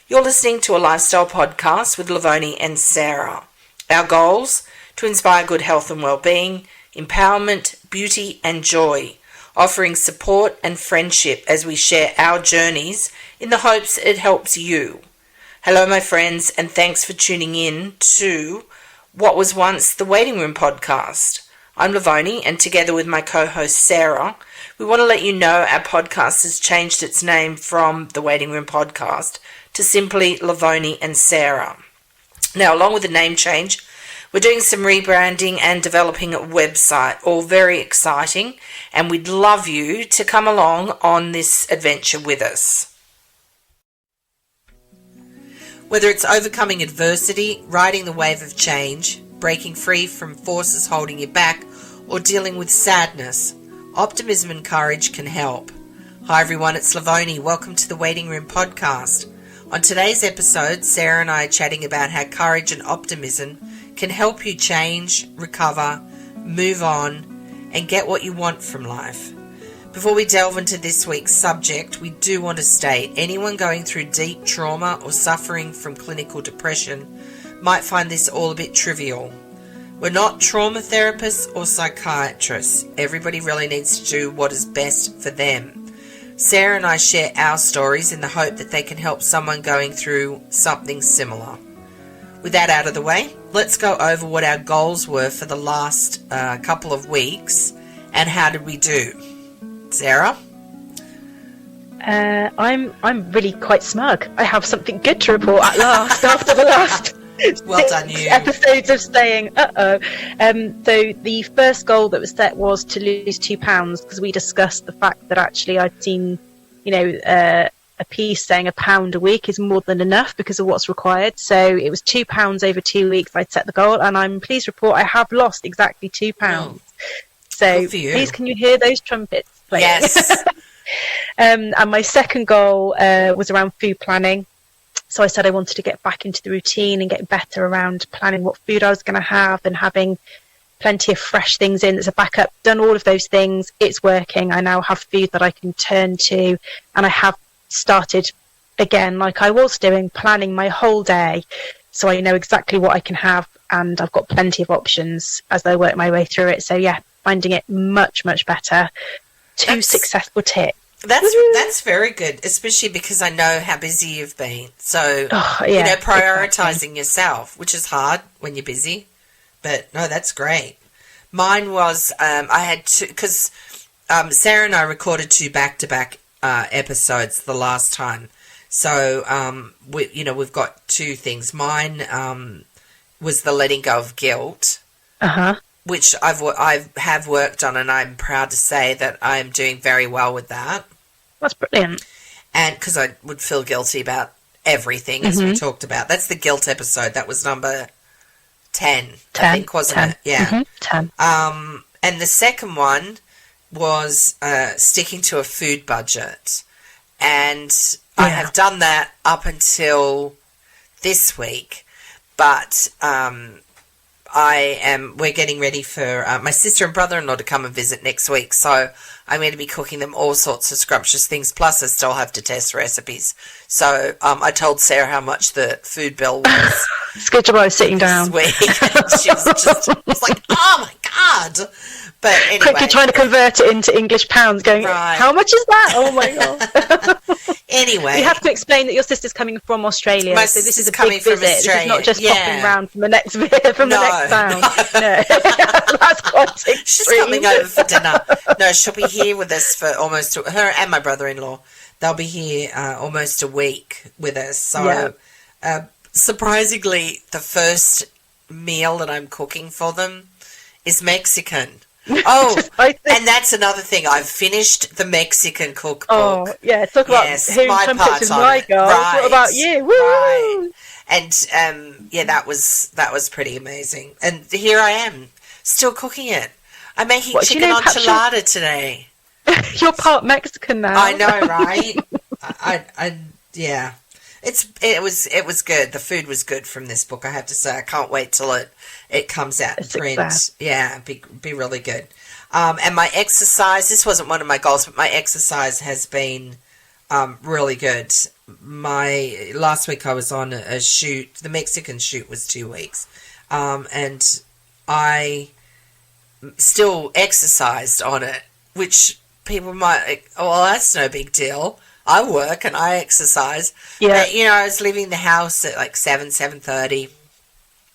You're listening to a lifestyle podcast with Lovoni and Sarah. Our goals: to inspire good health and well-being, empowerment, beauty and joy, offering support and friendship as we share our journeys in the hopes it helps you. Hello my friends, and thanks for tuning in to what was once the Waiting Room podcast. I'm Lovoni, and together with my co-host Sarah, we want to let you know our podcast has changed its name from the Waiting Room podcast to simply Lovoni and Sarah. Now, along with the name change, we're doing some rebranding and developing a website, all very exciting, and we'd love you to come along on this adventure with us. Whether it's overcoming adversity, riding the wave of change, breaking free from forces holding you back, or dealing with sadness, optimism and courage can help. Hi everyone, it's Lovoni. Welcome to the Waiting Room podcast. On today's episode, Sarah and I are chatting about how courage and optimism can help you change, recover, move on, and get what you want from life. Before we delve into this week's subject, we do want to state anyone going through deep trauma or suffering from clinical depression might find this all a bit trivial. We're not trauma therapists or psychiatrists. Everybody really needs to do what is best for them. Sarah and I share our stories in the hope that they can help someone going through something similar. With that out of the way, let's go over what our goals were for the last couple of weeks and how did we do. Sarah? I'm really quite smug. I have something good to report at last after the last well done, you. episodes of saying so the first goal that was set was to lose £2 because we discussed the fact that actually I'd seen a piece saying £1 a week is more than enough because of what's required. So it was £2 over 2 weeks I'd set the goal, and I'm pleased to report I have lost exactly £2. Oh, so please can you hear those trumpets playing? Yes. And my second goal was around food planning. So I said I wanted to get back into the routine and get better around planning what food I was going to have and having plenty of fresh things in as a backup. Done all of those things. It's working. I now have food that I can turn to, and I have started again, like I was doing, planning my whole day. So I know exactly what I can have, and I've got plenty of options as I work my way through it. So yeah, finding it much, much better. Two successful tips. That's very good, especially because I know how busy you've been. So, prioritizing yourself, which is hard when you're busy. But, no, that's great. Mine was, I had two, because Sarah and I recorded 2 back-to-back episodes the last time. So, we've got 2 things. Mine was the letting go of guilt. Uh-huh. Which I have worked on, and I'm proud to say that I'm doing very well with that. That's brilliant. And because I would feel guilty about everything, as we talked about. That's the guilt episode. That was number 10, I think, wasn't it? Yeah. 10. And the second one was sticking to a food budget. And I have done that up until this week. But we're getting ready for my sister and brother-in-law to come and visit next week, so I'm going to be cooking them all sorts of scrumptious things, plus I still have to test recipes. So I told Sarah how much the food bill was. It's good job I was sitting down. Week. She was like, oh my God. But anyway. Quickly trying to convert it into English pounds, going, right. How much is that? Oh my God. Anyway. You have to explain that your sister's coming from Australia, so this is a big visit. This is not just popping round from the next the next town. No. That's quite extreme. She's coming over for dinner. No, she'll be here with us for almost, her and my brother-in-law, they'll be here almost a week with us. So surprisingly, the first meal that I'm cooking for them is Mexican. Oh, and that's another thing. I've finished the Mexican cookbook. Oh, yeah. Talk about hearing trumpets with my girls. Right. What about you? Woo! Right. And, that was pretty amazing. And here I am, still cooking it. I'm making chicken enchilada today. You're part Mexican now. I know, right? Yeah. It was good. The food was good from this book, I have to say. I can't wait till it comes out in print. Yeah, be really good. And my exercise, this wasn't one of my goals, but my exercise has been really good. Last week I was on a shoot. The Mexican shoot was 2 weeks, and I still exercised on it, which people might, well, that's no big deal. I work and I exercise. Yeah. I was leaving the house at like 7:30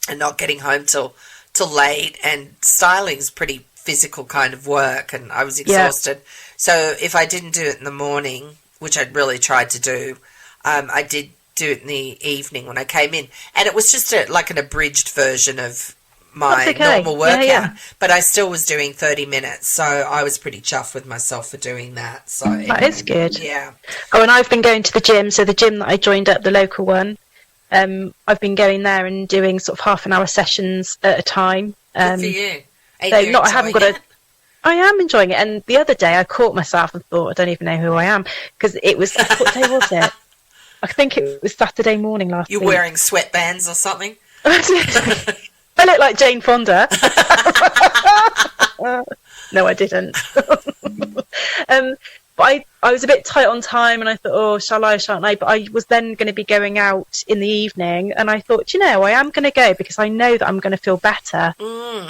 and not getting home till late, and styling's pretty physical kind of work, and I was exhausted. Yeah. So if I didn't do it in the morning, which I'd really tried to do, I did do it in the evening when I came in, and it was just like an abridged version of my normal workout, yeah. But I still was doing 30 minutes, so I was pretty chuffed with myself for doing that. So that is good. Yeah. Oh, and I've been going to the gym, so the gym that I joined at, the local one, I've been going there and doing sort of half an hour sessions at a time. Good for you. I haven't got I am enjoying it, and the other day I caught myself and thought, I don't even know who I am, because it was, what day was it? I think it was Saturday morning last week. You're wearing sweatbands or something? I look like Jane Fonda. No, I didn't. But I was a bit tight on time, and I thought, oh, shall I, shan't I? But I was then going to be going out in the evening, and I thought, I am going to go because I know that I'm going to feel better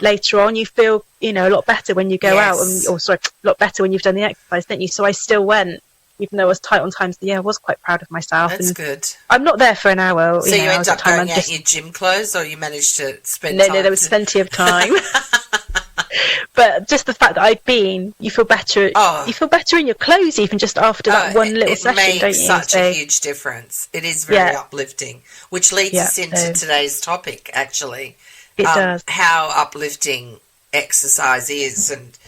later on. You feel, a lot better when you go out, a lot better when you've done the exercise, don't you? So I still went, even though I was tight on time. So I was quite proud of myself. That's good. I'm not there for an hour. So you ended up going out in your gym clothes, or you managed to spend time? No, there was plenty of time. But just the fact that I'd been, you feel better. Oh. You feel better in your clothes even just after that one little session, don't you? It makes such a huge difference. It is very uplifting, which leads us into today's topic, actually. It does. How uplifting exercise is. And,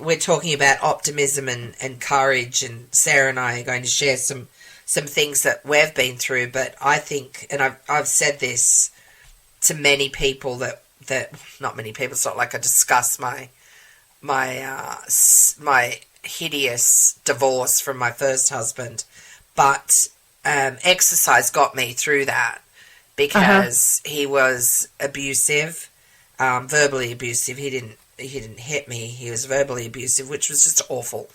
we're talking about optimism and courage, and Sarah and I are going to share some things that we've been through. But I think, and I've said this to many people, that not many people. It's not like I discuss my hideous divorce from my first husband, but exercise got me through that, because he was abusive, verbally abusive. He didn't hit me. He was verbally abusive, which was just awful.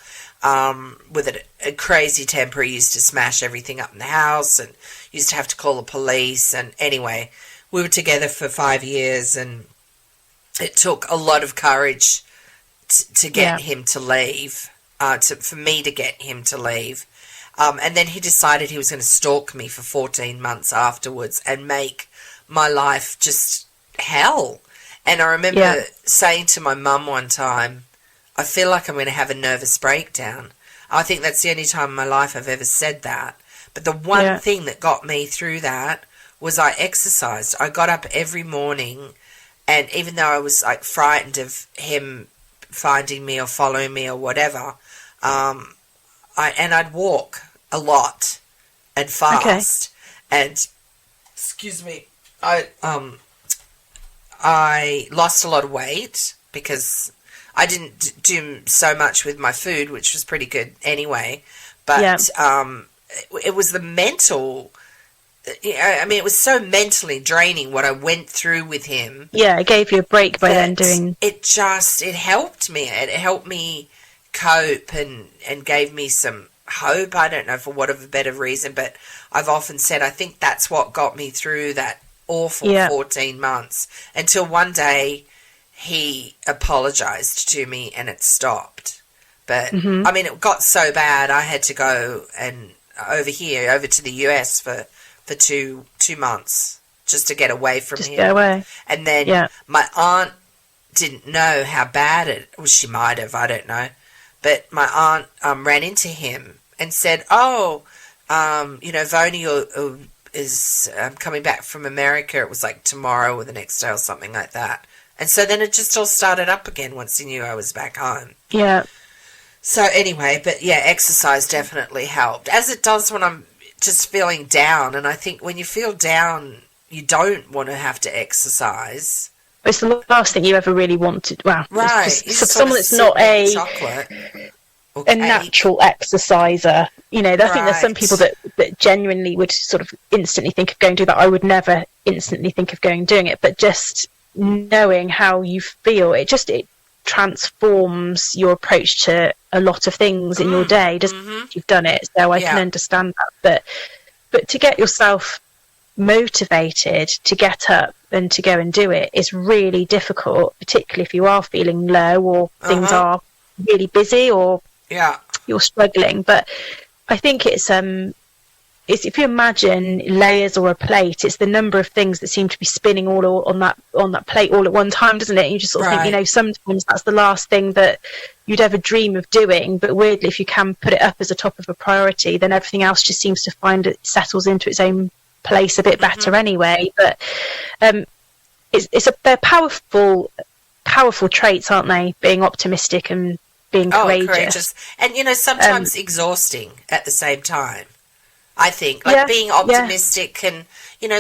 With a crazy temper, he used to smash everything up in the house, and used to have to call the police. And anyway, we were together for 5 years, and it took a lot of courage to get him to leave, for me to get him to leave. And then he decided he was going to stalk me for 14 months afterwards and make my life just hell. And I remember saying to my mum one time, I feel like I'm going to have a nervous breakdown. I think that's the only time in my life I've ever said that. But the one thing that got me through that was I exercised. I got up every morning, and even though I was like frightened of him finding me or following me or whatever, I'd walk a lot and fast. Okay. And excuse me, I lost a lot of weight because I didn't do so much with my food, which was pretty good anyway. But it was the mental. I mean, it was so mentally draining what I went through with him. Yeah, it gave you a break by then doing. It helped me. It helped me cope and gave me some hope. I don't know for whatever better reason, but I've often said I think that's what got me through that awful 14 months, until one day he apologized to me and it stopped. But I mean, it got so bad I had to go and over to the US for 2 months just to get away from him. Get away. And then my aunt didn't know how bad it was. She might have, I don't know. But my aunt ran into him and said, Voni is coming back from America. It was like tomorrow or the next day or something like that. And so then it just all started up again once he knew I was back home. Yeah. So anyway, but exercise definitely helped, as it does when I'm just feeling down. And I think when you feel down, you don't want to have to exercise. It's the last thing you ever really wanted. Well, right. Someone that's not a natural exerciser. I think there's some people that genuinely would sort of instantly think of going to do that. I would never instantly think of going and doing it, but just knowing how you feel, it transforms your approach to a lot of things in your day, doesn't you've done it, so I can understand that. But to get yourself motivated to get up and to go and do it is really difficult, particularly if you are feeling low or things are really busy or you're struggling. But I think it's if you imagine layers or a plate, it's the number of things that seem to be spinning all on that plate all at one time, doesn't it? And you just sort of think, sometimes that's the last thing that you'd ever dream of doing, but weirdly, if you can put it up as a top of a priority, then everything else just seems to find it settles into its own place a bit better anyway. But they're powerful traits, aren't they? Being optimistic and being courageous. And sometimes exhausting at the same time. I think being optimistic and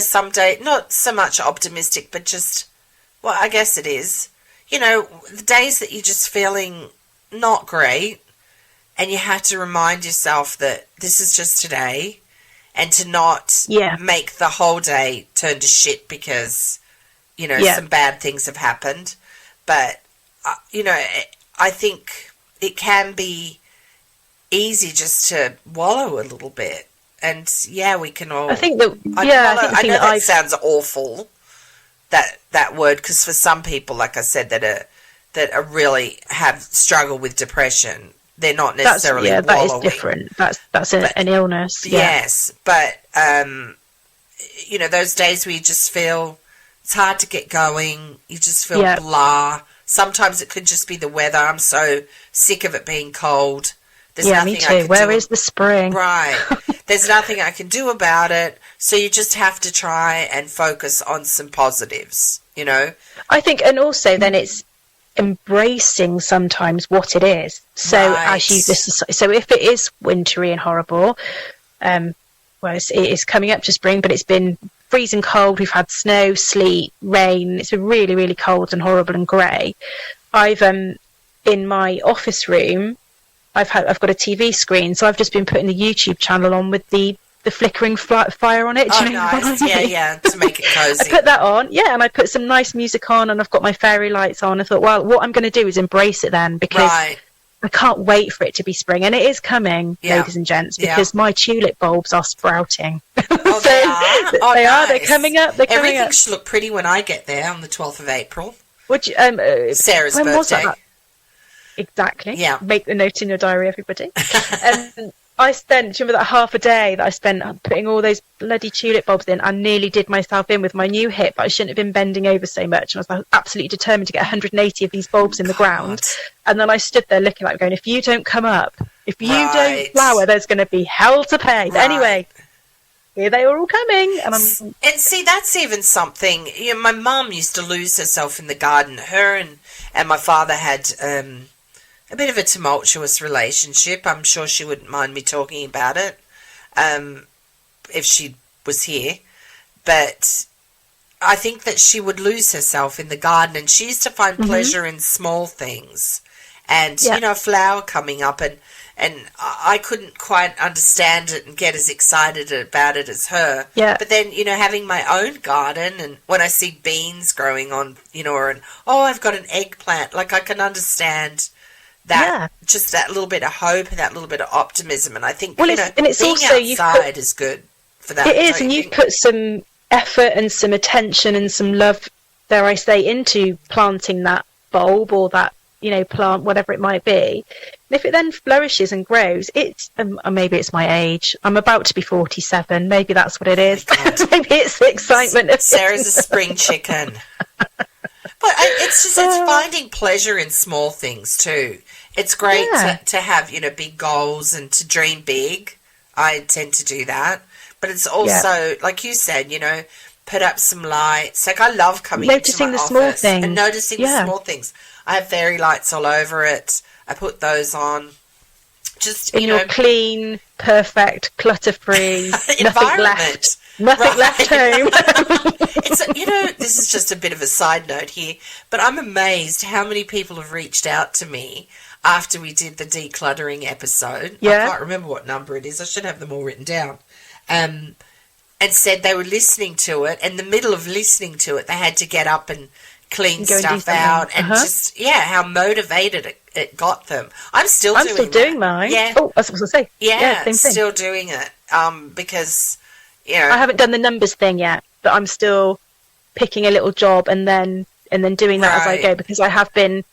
some day not so much optimistic, but just, well, I guess it is, the days that you're just feeling not great, and you have to remind yourself that this is just today. And to not make the whole day turn to shit because, some bad things have happened. But, I think it can be easy just to wallow a little bit. And, we can all... I think that... I know that sounds awful, that word, because for some people, like I said, that are really have struggled with depression... They're not necessarily wallowing. That is different. That's an illness. Yes, but those days where you just feel it's hard to get going, you just feel blah. Sometimes it could just be the weather. I'm so sick of it being cold. There's nothing me too. Where is the spring? Right. There's nothing I can do about it. So you just have to try and focus on some positives. I think, and also then it's embracing sometimes what it is. So so if it is wintry and horrible, it is coming up to spring, but it's been freezing cold. We've had snow, sleet, rain. It's been really, really cold and horrible and grey. I've in my office room, I've got a TV screen, so I've just been putting the YouTube channel on with the flickering fire on it. Do you know nice. Yeah, to make it cozy. I put that on, and I put some nice music on, and I've got my fairy lights on. I thought, well, what I'm going to do is embrace it then, because I can't wait for it to be spring, and it is coming, ladies and gents, because my tulip bulbs are sprouting. Oh, they are? They are. They're coming up. Everything should look pretty when I get there on the 12th of April. Would you, Sarah's birthday. Was that? Exactly. Yeah. Make the note in your diary, everybody. I spent, do you remember that half a day that I spent putting all those bloody tulip bulbs in? I nearly did myself in with my new hip, but I shouldn't have been bending over so much. And I was absolutely determined to get 180 of these bulbs in the ground. And then I stood there looking like going, if you don't come up, if you don't flower, there's going to be hell to pay. But anyway, here they are all coming. And see, that's even something. My mum used to lose herself in the garden. Her and my father had... a bit of a tumultuous relationship. I'm sure she wouldn't mind me talking about it if she was here. But I think that she would lose herself in the garden, and she used to find pleasure in small things. And, a flower coming up, and I couldn't quite understand it and get as excited about it as her. Yeah. But then, having my own garden, and when I see beans growing on, I've got an eggplant, like I can understand... just that little bit of hope and that little bit of optimism, and I think and it's being also outside is good for that. It is, and you've put some effort and some attention and some love, dare I say, into planting that bulb or that plant, whatever it might be. And if it then flourishes and grows, it's maybe it's my age. I'm about to be 47. Maybe that's what it is. Maybe it's the excitement of Sarah's a spring chicken. But it's finding pleasure in small things too. It's great to have, big goals and to dream big. I tend to do that. But it's also, like you said, put up some lights. Like I love coming into my office small things. And noticing the small things. I have fairy lights all over it. I put those on. Just, in your clean, perfect, clutter-free, nothing left. Nothing left home. This is just a bit of a side note here, but I'm amazed how many people have reached out to me after we did the decluttering episode. I can't remember what number it is. I should have them all written down. And said they were listening to it. In the middle of listening to it, they had to get up and clean stuff out. And just, how motivated it got them. I'm still doing mine. Yeah. Oh, I was going to say. Yeah, same thing. still doing it. Because, I haven't done the numbers thing yet, but I'm still picking a little job and then doing that as I go, because I have been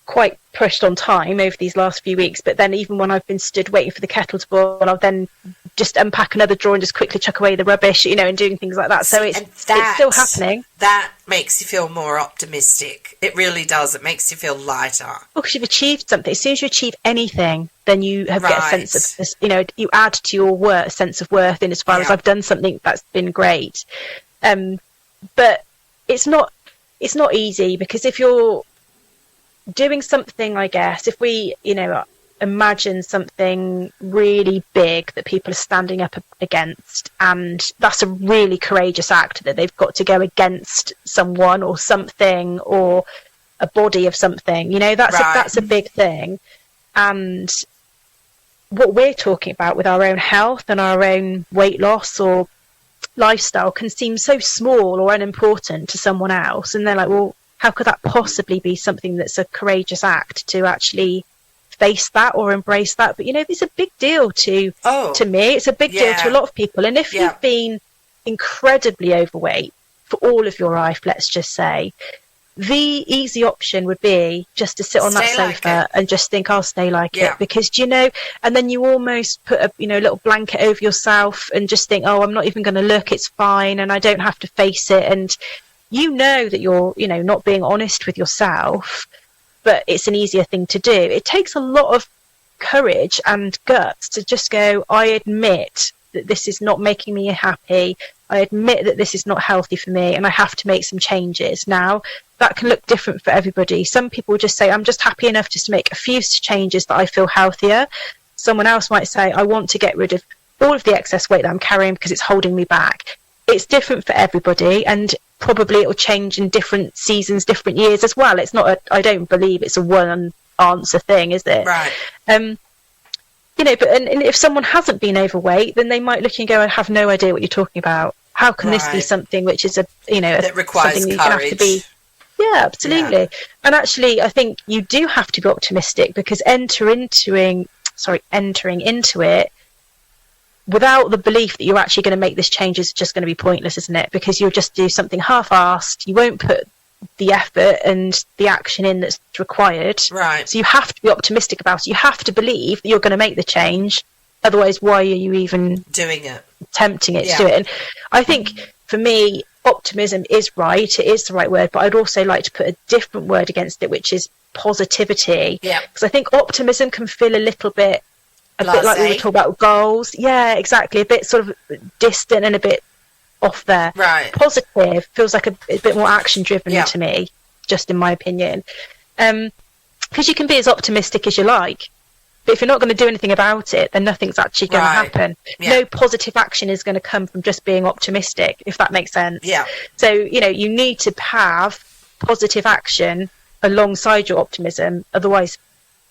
quite pushed on time over these last few weeks. But then even when I've been stood waiting for the kettle to boil, I'll then just unpack another drawer and just quickly chuck away the rubbish, and doing things like that. So it's still happening. That makes you feel more optimistic. It really does. It makes you feel lighter. Well, because you've achieved something. As soon as you achieve anything, then you get a sense of, you add to your sense of worth in as far as I've done something that's been great. But it's not easy, because if you're doing something, I guess, if we, imagine something really big that people are standing up against, and that's a really courageous act, that they've got to go against someone or something or a body of something, that's a big thing. And what we're talking about with our own health and our own weight loss or lifestyle can seem so small or unimportant to someone else, and they're like, well, how could that possibly be something that's a courageous act to actually face that or embrace that? But it's a big deal to me. It's a big deal to a lot of people. And if you've been incredibly overweight for all of your life, let's just say, the easy option would be just to sit on that sofa and just think, I'll stay like it, because and then you almost put a little blanket over yourself and just think, oh, I'm not even going to look, it's fine, and I don't have to face it. And that you're not being honest with yourself, but it's an easier thing to do. It takes a lot of courage and guts to just go, I admit that this is not making me happy. I admit that this is not healthy for me, and I have to make some changes. Now, that can look different for everybody. Some people just say, I'm just happy enough just to make a few changes that I feel healthier. Someone else might say, I want to get rid of all of the excess weight that I'm carrying because it's holding me back. It's different for everybody, and probably it will change in different seasons, different years as well. It's not I don't believe it's a one answer thing, is it? Right. But and if someone hasn't been overweight, then they might look and go, I have no idea what you're talking about. How can this be something which is that requires something courage? You have to be. Yeah, absolutely. Yeah. And actually, I think you do have to be optimistic, because entering into it without the belief that you're actually going to make this change is just going to be pointless, isn't it? Because you'll just do something half-assed. You won't put the effort and the action in that's required. Right. So you have to be optimistic about it. You have to believe that you're going to make the change. Otherwise, why are you even doing it? Tempting it to do it? And I think for me, optimism is right. It is the right word, but I'd also like to put a different word against it, which is positivity. Yeah. Because I think optimism can feel a bit like we were talking about goals. Yeah, exactly. A bit sort of distant and a bit off there. Right. Positive feels like a bit more action driven to me, just in my opinion. Because you can be as optimistic as you like, but if you're not going to do anything about it, then nothing's actually going to happen. Yeah. No positive action is going to come from just being optimistic, if that makes sense. Yeah. So, you need to have positive action alongside your optimism, otherwise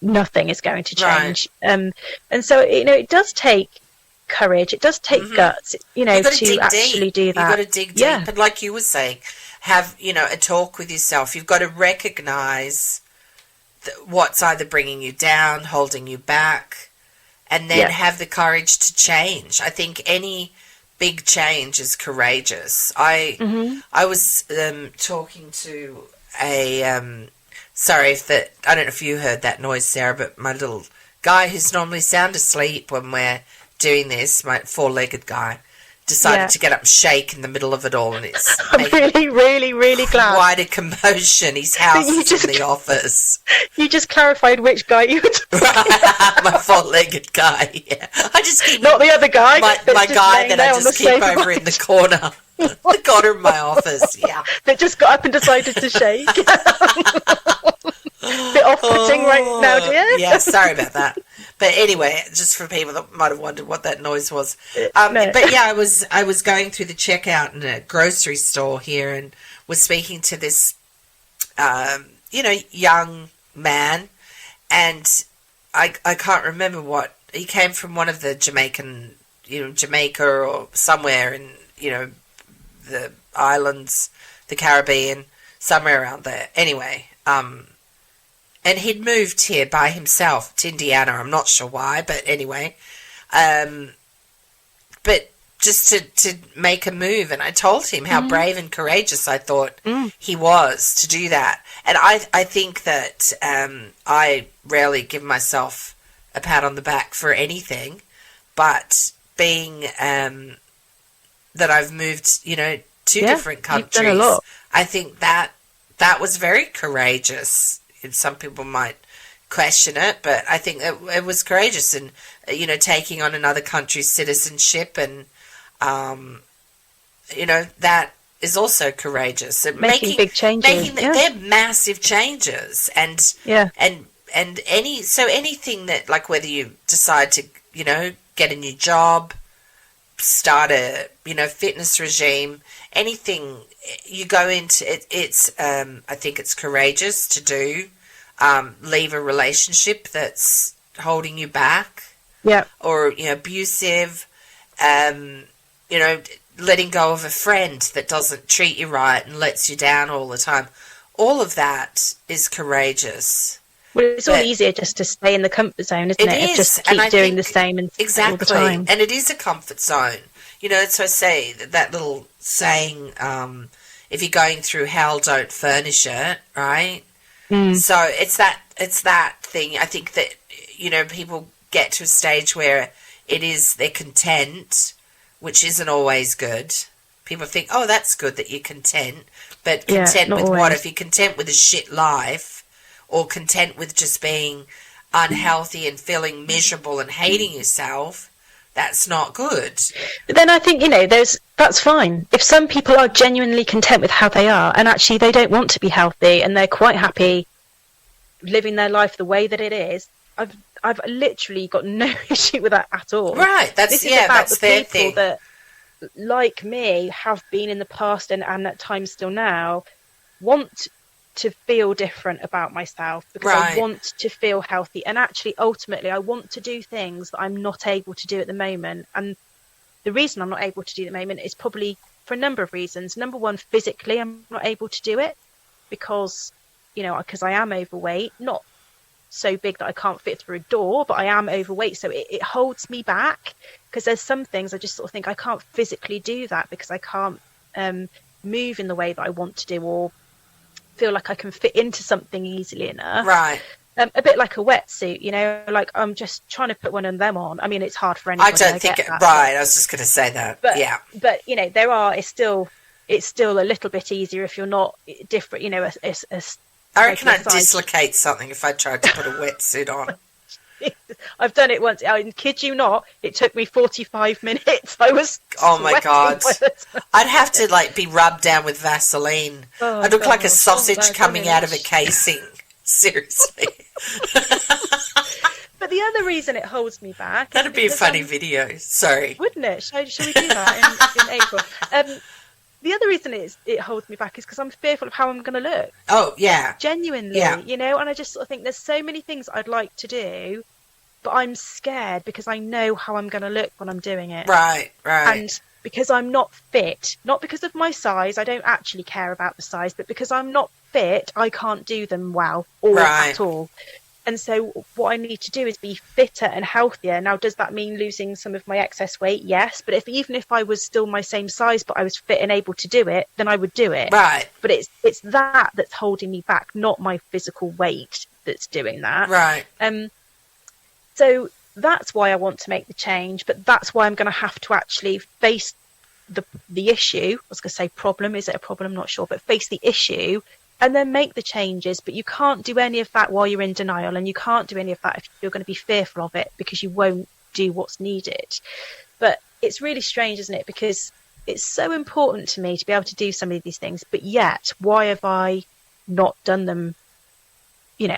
nothing is going to change. Right. And so, it does take courage, it does take guts, to actually do that. You've got to dig deep. And like you were saying, have, a talk with yourself. You've got to recognise what's either bringing you down, holding you back, and then have the courage to change. I think any big change is courageous. I was talking to a sorry if that, I don't know if you heard that noise, Sarah, but my little guy who's normally sound asleep when we're doing this, my four-legged guy, decided to get up and shake in the middle of it all, and it's I'm really glad. Quite a commotion. His house is in the office. You just clarified which guy you were talking about. My four-legged guy, I just keep... Not the other guy. My guy that I just keep over in the corner. The corner of my office, that just got up and decided to shake. Bit off-putting right now, dear. Yeah, sorry about that. But anyway, just for people that might have wondered what that noise was. No. But yeah, I was going through the checkout in a grocery store here and was speaking to this, young man, and I can't remember what, he came from one of the Jamaican, Jamaica or somewhere in, the islands, the Caribbean, somewhere around there. Anyway, And he'd moved here by himself to Indiana. I'm not sure why, but anyway. But just to make a move, and I told him how brave and courageous I thought he was to do that. And I think that I rarely give myself a pat on the back for anything, but being that I've moved, to different countries, you've done a lot. I think that was very courageous. And some people might question it, but I think it was courageous, and taking on another country's citizenship, and that is also courageous. And making big changes. They're massive changes, and anything that, like, whether you decide to get a new job, start a fitness regime, anything you go into, it's I think it's courageous to do. Leave a relationship that's holding you back, or abusive, letting go of a friend that doesn't treat you right and lets you down all the time. All of that is courageous. Well, it's all easier just to stay in the comfort zone, isn't it? Is. Just keep doing the same and exactly all the time. And it is a comfort zone. So I say that little saying, if you're going through hell, don't furnish it, right? So it's that thing. I think that people get to a stage where they're content, which isn't always good. People think, oh, that's good that you're content, but content with always. What? If you're content with a shit life, or content with just being unhealthy and feeling miserable and hating yourself, that's not good. But then I think that's fine. If some people are genuinely content with how they are, and actually they don't want to be healthy, and they're quite happy living their life the way that it is, I've literally got no issue with that at all. Right. That's their thing. That, like me, have been in the past and at times still now, want to feel different about myself, because I want to feel healthy, and actually ultimately I want to do things that I'm not able to do at the moment. And the reason I'm not able to do it at the moment is probably for a number of reasons. Number one, physically I'm not able to do it because I am overweight, not so big that I can't fit through a door, but I am overweight, so it holds me back, because there's some things I just sort of think I can't physically do that because I can't move in the way that I want to do, or feel like I can fit into something easily enough. Right. A bit like a wetsuit, like I'm just trying to put one of them on. I mean, it's hard for anybody. I was just going to say that. But it's still a little bit easier if you're not different. I reckon I'd dislocate something if I tried to put a wetsuit on. I've done it once. I kid you not. It took me 45 minutes. I was. Oh my God! I'd have to be rubbed down with Vaseline. I look like a sausage coming out of a casing. Seriously. But the other reason it holds me back. That'd be a funny video. Sorry. Wouldn't it? Shall we do that in April? The other reason it holds me back is because I'm fearful of how I'm going to look. Oh, yeah. Genuinely, and I just sort of think there's so many things I'd like to do, but I'm scared because I know how I'm going to look when I'm doing it. Right. And because I'm not fit, not because of my size, I don't actually care about the size, but because I'm not fit, I can't do them well or at all. And so what I need to do is be fitter and healthier. Now, does that mean losing some of my excess weight? Yes. But even if I was still my same size, but I was fit and able to do it, then I would do it. Right. But it's that's holding me back, not my physical weight that's doing that. Right. So that's why I want to make the change. But that's why I'm going to have to actually face the issue. I was going to say problem. Is it a problem? I'm not sure. But face the issue. And then make the changes, but you can't do any of that while you're in denial, and you can't do any of that if you're going to be fearful of it, because you won't do what's needed. But it's really strange, isn't it? Because it's so important to me to be able to do some of these things, but yet, why have I not done them?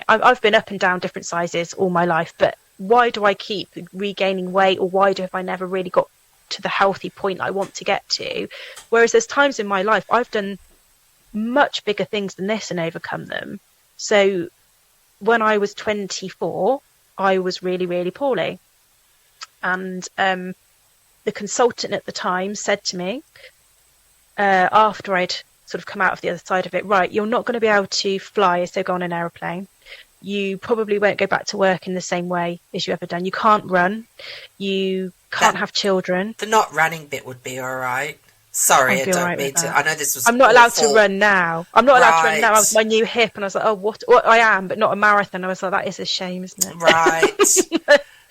I've been up and down different sizes all my life, but why do I keep regaining weight, or why have I never really got to the healthy point I want to get to? Whereas there's times in my life I've done much bigger things than this and overcome them. So when I was 24, I was really, really poorly. And the consultant at the time said to me, after I'd sort of come out of the other side of it, right, you're not going to be able to fly, so go on an aeroplane. You probably won't go back to work in the same way as you ever done. You can't run. You can't have children. The not running bit would be all right. Sorry, I don't mean to. I know this was. I'm not allowed to awful. run now. I'm not allowed to run now. With my new hip, and I was like, oh, what? I am, but not a marathon. I was like, that is a shame, isn't it? Right.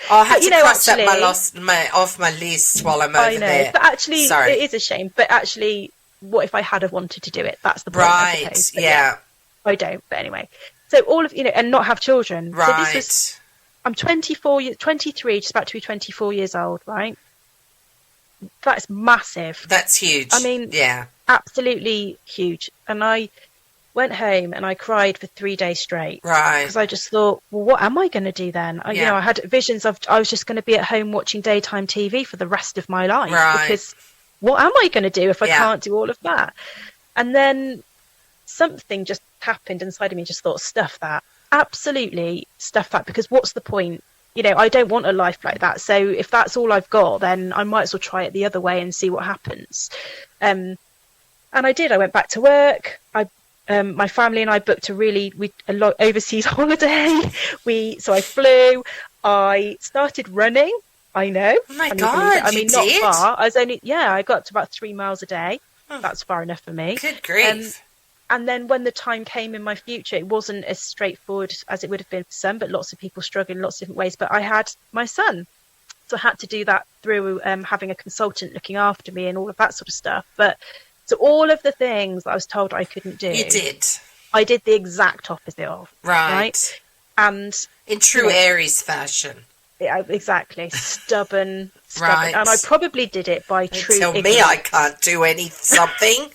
I'll have to cross actually, that off my list while I'm over there. But actually, it is a shame. But actually, what if I had have wanted to do it? That's the point. Right. Yeah. I don't. But anyway, so all of and not have children. Right. So this was, I'm 23, just about to be 24 years old. Right. That's massive. That's huge. I mean, yeah, absolutely huge. And I went home and I cried for 3 days straight. Right. Because I just thought, well, what am I going to do then? I had visions of I was just going to be at home watching daytime TV for the rest of my life. Right. Because what am I going to do if I can't do all of that? And then something just happened inside of me. Just thought, stuff that. Absolutely stuff that. Because what's the point? I don't want a life like that. So if that's all I've got, then I might as well try it the other way and see what happens. And I did. I went back to work. My family and I booked a overseas holiday. So I flew. I started running. I know. Oh my God! I mean, not far. I was I got to about 3 miles a day. Oh. That's far enough for me. Good grief. And then when the time came in my future, it wasn't as straightforward as it would have been for some, but lots of people struggle in lots of different ways. But I had my son. So I had to do that through having a consultant looking after me and all of that sort of stuff. But so all of the things that I was told I couldn't do. You did. I did the exact opposite of. Right. And in true Aries fashion. Yeah, exactly. Stubborn. Right. And I probably did it by true tell ignorance. me I can't do something.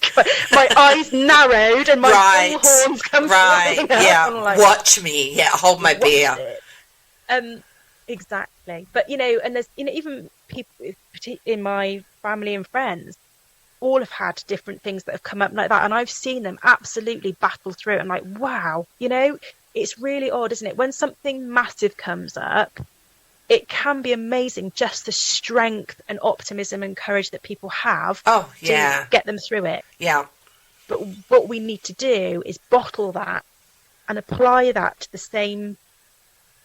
My eyes narrowed and my bull horns come flying out. Yeah. Like, watch me. Yeah, hold my beer. Exactly. But, and there's, even people in my family and friends, all have had different things that have come up like that. And I've seen them absolutely battle through it. I'm like, wow, it's really odd, isn't it? When something massive comes up, it can be amazing, just the strength and optimism and courage that people have to get them through it. Yeah. But what we need to do is bottle that and apply that to the same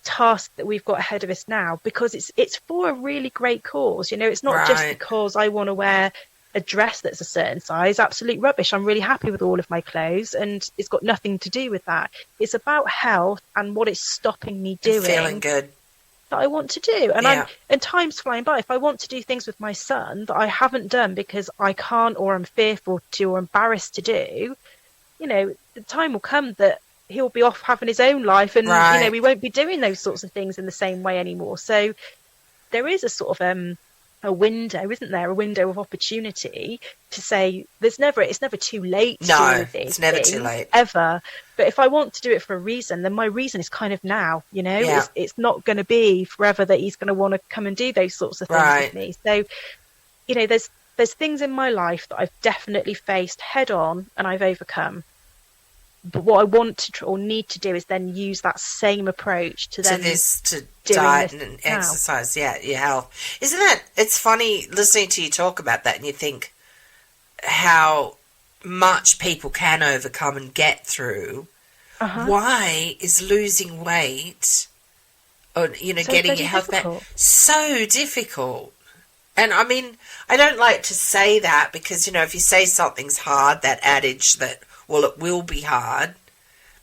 task that we've got ahead of us now, because it's for a really great cause. It's not just because I want to wear a dress that's a certain size. Absolute rubbish. I'm really happy with all of my clothes, and it's got nothing to do with that. It's about health and what it's stopping me doing. Feeling good. That I want to do. And time's flying by. If I want to do things with my son that I haven't done because I can't, or I'm fearful to, or embarrassed to do, the time will come that he'll be off having his own life, and we won't be doing those sorts of things in the same way anymore. So there is a sort of a window, isn't there? A window of opportunity to say it's never too late to do anything. It's never too late. Ever. But if I want to do it for a reason, then my reason is kind of now, It's not going to be forever that he's going to want to come and do those sorts of things with me. So, there's things in my life that I've definitely faced head on and I've overcome. But what I want to or need to do is then use that same approach to diet and exercise. Yeah, your health. Isn't that? It's funny listening to you talk about that, and you think how much people can overcome and get through. Why is losing weight, or getting your health back so difficult? And I mean, I don't like to say that because if you say something's hard, that adage that, well, it will be hard,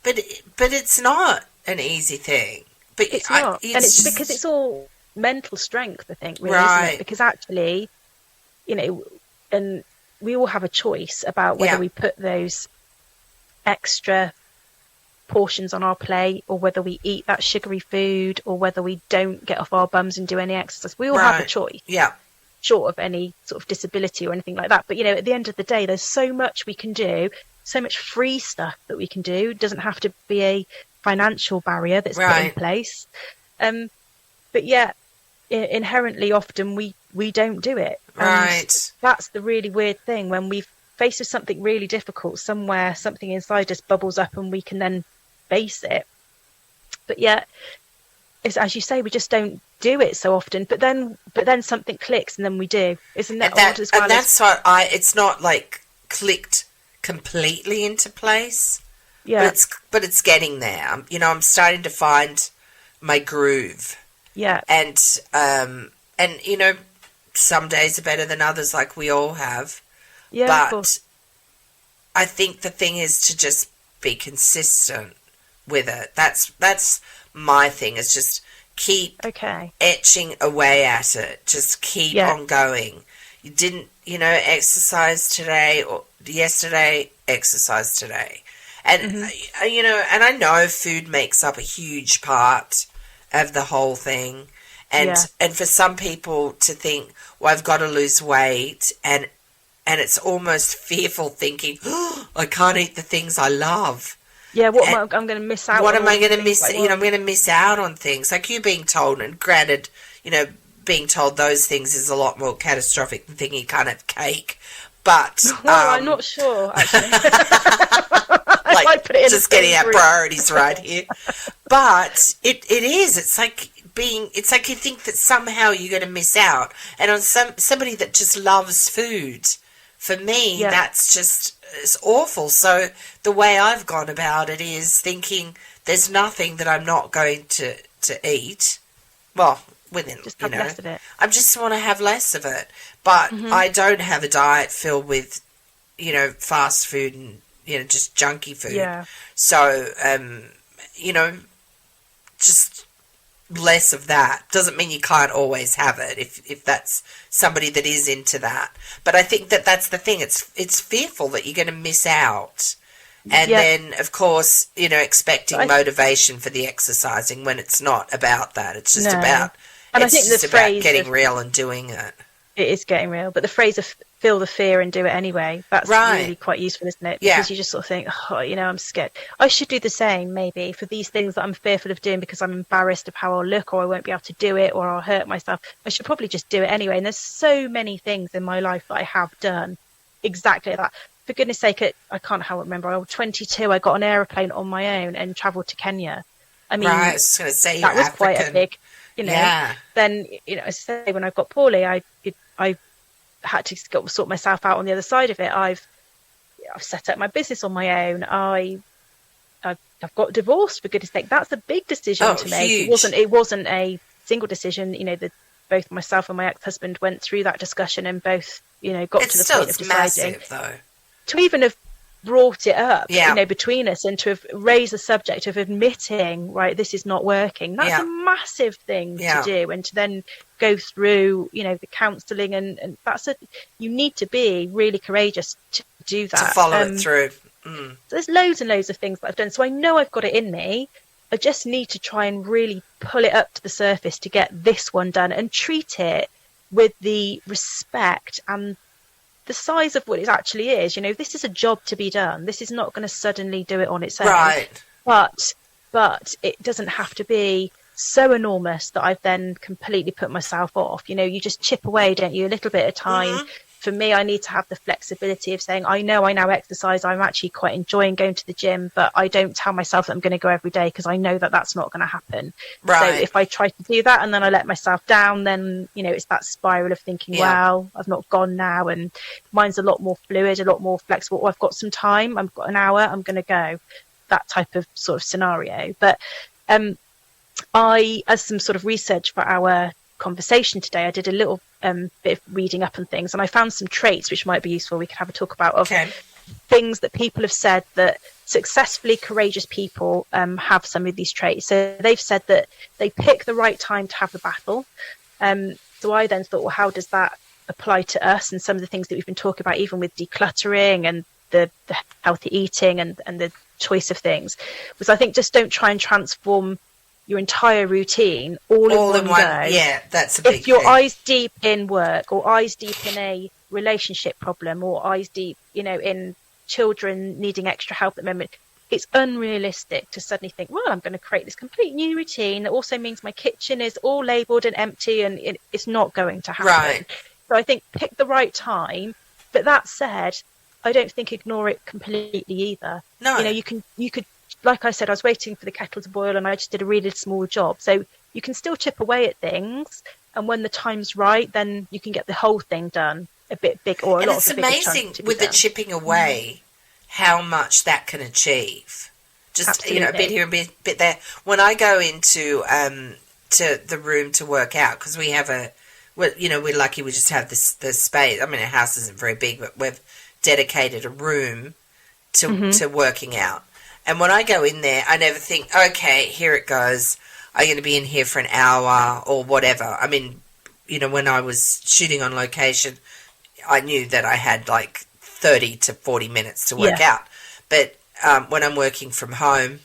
but it's not an easy thing. But it's not, and it's because it's all mental strength, I think, really, isn't it? Because actually, and we all have a choice about whether we put those extra portions on our plate, or whether we eat that sugary food, or whether we don't get off our bums and do any exercise. We all have a choice. Yeah. Short of any sort of disability or anything like that. But, at the end of the day, there's so much we can do. So much free stuff that we can do. It doesn't have to be a financial barrier that's put in place. But inherently often we don't do it. And that's the really weird thing. When we've faced with something really difficult, somewhere something inside us bubbles up and we can then face it. But it's, as you say, we just don't do it so often. But then something clicks and then we do. Isn't that odd as well? And that's it's not like clicked completely into place. Yeah. But it's getting there. I'm starting to find my groove. Yeah. And some days are better than others, like we all have. Yeah, of But course. I think the thing is to just be consistent with it. That's my thing, is just keep etching away at it. Just keep on going. You didn't, exercise today or yesterday, exercise today. And, and I know food makes up a huge part of the whole thing. And for some people to think, well, I've got to lose weight, and it's almost fearful thinking, oh, I can't eat the things I love. Yeah, I'm going to miss out on? What am I going to miss? Like, I'm going to miss out on things. Like you being told, and granted, being told those things is a lot more catastrophic than thinking you can't have cake. But I'm not sure, actually. like just getting our priorities right here. But it is. It's like you think that somehow you're going to miss out. And on somebody that just loves food, for me, that's just, it's awful. So the way I've gone about it is thinking there's nothing that I'm not going to eat. Well, just have less of it. I just want to have less of it. But I don't have a diet filled with, fast food and, just junky food. Yeah. So, just less of that. Doesn't mean you can't always have it if that's somebody that is into that. But I think that's the thing. It's fearful that you're going to miss out. And then, of course, expecting motivation for the exercising when it's not about that. It's just about... And it's just about getting real and doing it. It is getting real, but the phrase of feel the fear and do it anyway, that's really quite useful, isn't it? Because you just sort of think, I'm scared. I should do the same, maybe, for these things that I'm fearful of doing because I'm embarrassed of how I'll look, or I won't be able to do it, or I'll hurt myself. I should probably just do it anyway. And there's so many things in my life that I have done exactly that. For goodness sake, I can't remember. I was 22, I got an aeroplane on my own and travelled to Kenya. I mean, I was going to say that was African. Quite a big... then, as I say, when I got poorly, I had to sort myself out on the other side of it. I've set up my business on my own. I've got divorced, for goodness sake. That's a big decision to make. Huge. It wasn't a single decision. Both myself and my ex-husband went through that discussion and both, got to the point of deciding. Massive, though. To even have brought it up, between us, and to have raised the subject of admitting, right, this is not working. That's a massive thing to do, and to then go through, the counselling, and you need to be really courageous to do that. To follow it through. So there's loads and loads of things that I've done. So I know I've got it in me. I just need to try and really pull it up to the surface to get this one done and treat it with the respect and the size of what it actually is. This is a job to be done. This is not going to suddenly do it on its own. Right. But it doesn't have to be so enormous that I've then completely put myself off. You just chip away, don't you? A little bit at a time. For me, I need to have the flexibility of saying, I know I now exercise. I'm actually quite enjoying going to the gym, but I don't tell myself that I'm going to go every day because I know that that's not going to happen. Right. So if I try to do that and then I let myself down, then, it's that spiral of thinking, well, I've not gone now. And mine's a lot more fluid, a lot more flexible. Oh, I've got some time. I've got an hour. I'm going to go. That type of sort of scenario. But as some sort of research for our conversation today, I did a little bit of reading up on things, and I found some traits which might be useful. We could have a talk about of things that people have said that successfully courageous people have some of these traits. So they've said that they pick the right time to have the battle. So I then thought, well, how does that apply to us and some of the things that we've been talking about, even with decluttering and the healthy eating and the choice of things? Was, I think, just don't try and transform your entire routine all in one go. Yeah, that's a big If you're thing. eyes deep in work, or eyes deep in a relationship problem, or eyes deep, in children needing extra help at the moment, it's unrealistic to suddenly think, well, I'm going to create this complete new routine that also means my kitchen is all labelled and empty, and it's not going to happen. Right. So I think pick the right time. But that said, I don't think ignore it completely either. No. You could, like I said, I was waiting for the kettle to boil and I just did a really small job. So you can still chip away at things, and when the time's right, then you can get the whole thing done a bit big, or a lot of the bigger chunk to be with done. the chipping away how much that can achieve. Just, Absolutely. a bit here and bit there. When I go into to the room to work out, because we have we're lucky we just have the space. I mean, our house isn't very big, but we've dedicated a room to working out. And when I go in there, I never think, okay, here it goes. I'm going to be in here for an hour or whatever. I mean, when I was shooting on location, I knew that I had like 30 to 40 minutes to work out. But when I'm working from home,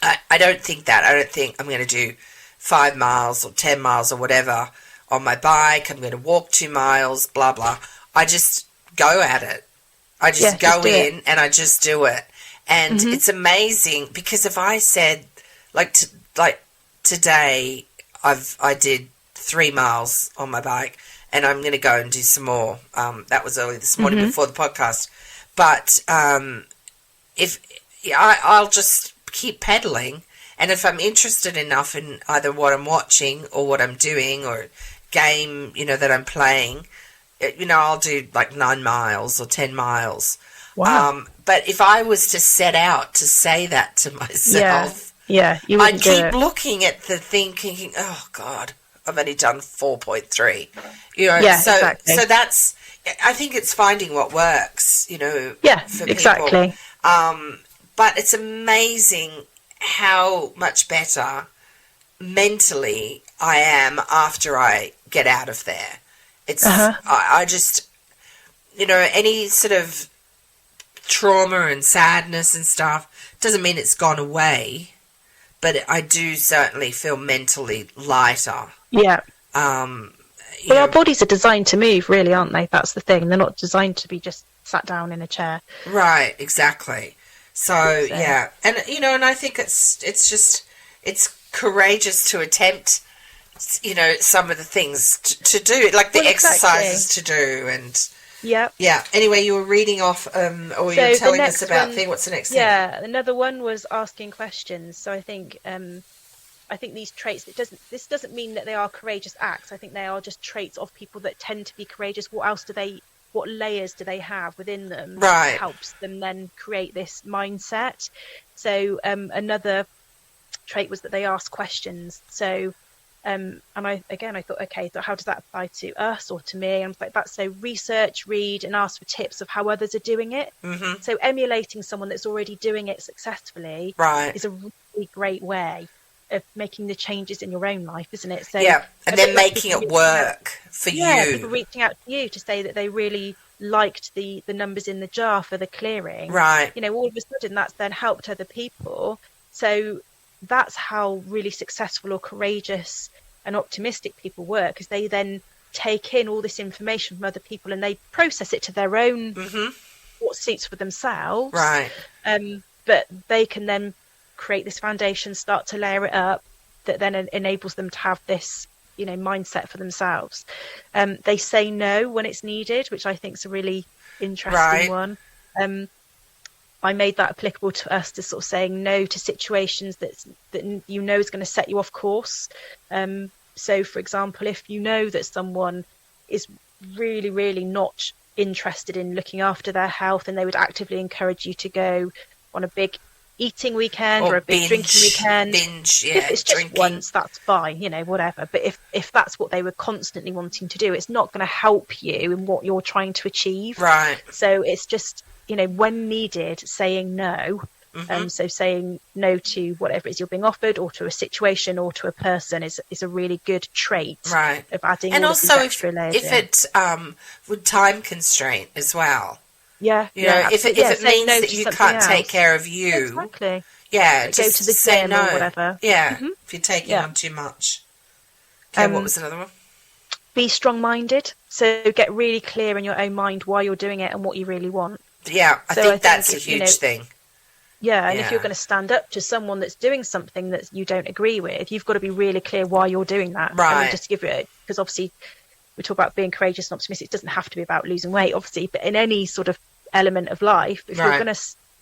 I don't think that. I don't think I'm going to do 5 miles or 10 miles or whatever on my bike. I'm going to walk 2 miles, blah, blah. I just go at it. I just go in and I just do it. And it's amazing because if I said, like today, I did 3 miles on my bike and I'm going to go and do some more. That was early this morning before the podcast. But I'll just keep pedaling. And if I'm interested enough in either what I'm watching or what I'm doing or game, that I'm playing, I'll do like 9 miles or 10 miles. Wow. But if I was to set out to say that to myself, I'd keep looking at the thing thinking, oh God, I've only done 4.3. Exactly. So that's, I think it's finding what works, for people. Exactly. But it's amazing how much better mentally I am after I get out of there. It's I just any sort of trauma and sadness and stuff doesn't mean it's gone away, but I do certainly feel mentally lighter. Well, our bodies are designed to move, really, aren't they? That's the thing. They're not designed to be just sat down in a chair. Right, exactly. So yeah, and and I think it's courageous to attempt, some of the things to do, like the exercises to do, and Anyway, you were reading off, or you were telling us about thing. What's the next thing? Yeah, another one was asking questions. So I think these traits. This doesn't mean that they are courageous acts. I think they are just traits of people that tend to be courageous. What layers do they have within them that helps them then create this mindset? So another trait was that they ask questions. So and I thought, okay, so how does that apply to us or to me? And I was like, that's so research, read and ask for tips of how others are doing it. So emulating someone that's already doing it successfully is a really great way of making the changes in your own life, isn't it? So and then making it work for you. People reaching out to you to say that they really liked the numbers in the jar for the clearing. All of a sudden that's then helped other people. So that's how really successful or courageous and optimistic people work, because they then take in all this information from other people and they process it to their own what suits for themselves. But they can then create this foundation, start to layer it up, that then enables them to have this mindset for themselves. They say no when it's needed, which I think is a really interesting one. I made that applicable to us, to sort of saying no to situations that is going to set you off course. So for example, if you know that someone is really, really not interested in looking after their health and they would actively encourage you to go on a big eating weekend or a big drinking weekend, if it's just drinking once, that's fine, whatever. But if that's what they were constantly wanting to do, it's not going to help you in what you're trying to achieve. So it's just, when needed, saying no. So saying no to whatever it is you're being offered, or to a situation, or to a person, is a really good trait of adding. And all also of these extra layers if it with time constraint as well. If it means that you can't take care of you, exactly. Just go to the say gym no. or whatever. If you're taking on too much. Okay, what was another one? Be strong-minded. So get really clear in your own mind why you're doing it and what you really want. I think that's a huge thing. And if you're going to stand up to someone that's doing something that you don't agree with, you've got to be really clear why you're doing that. And just give it, because obviously we talk about being courageous and optimistic. It doesn't have to be about losing weight, obviously, but in any sort of element of life, if you're going to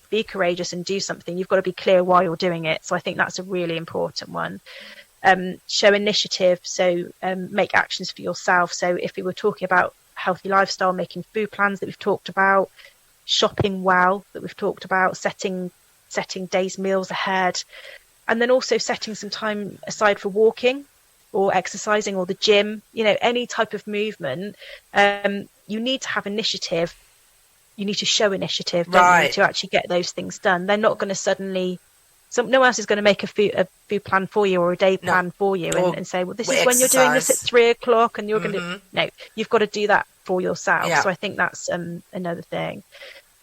be courageous and do something, you've got to be clear why you're doing it. So I think that's a really important one. Show initiative, so make actions for yourself. So if we were talking about healthy lifestyle, making food plans that we've talked about, shopping well that we've talked about, setting setting days' meals ahead, and then also setting some time aside for walking or exercising or the gym, any type of movement. You need to have initiative. You need to show initiative, don't you, to actually get those things done. They're not going to suddenly... no one else is going to make a food plan for you or a day plan for you and say, well, this is when you're doing this at 3:00 and you're going to... No, you've got to do that for yourself. So I think that's another thing.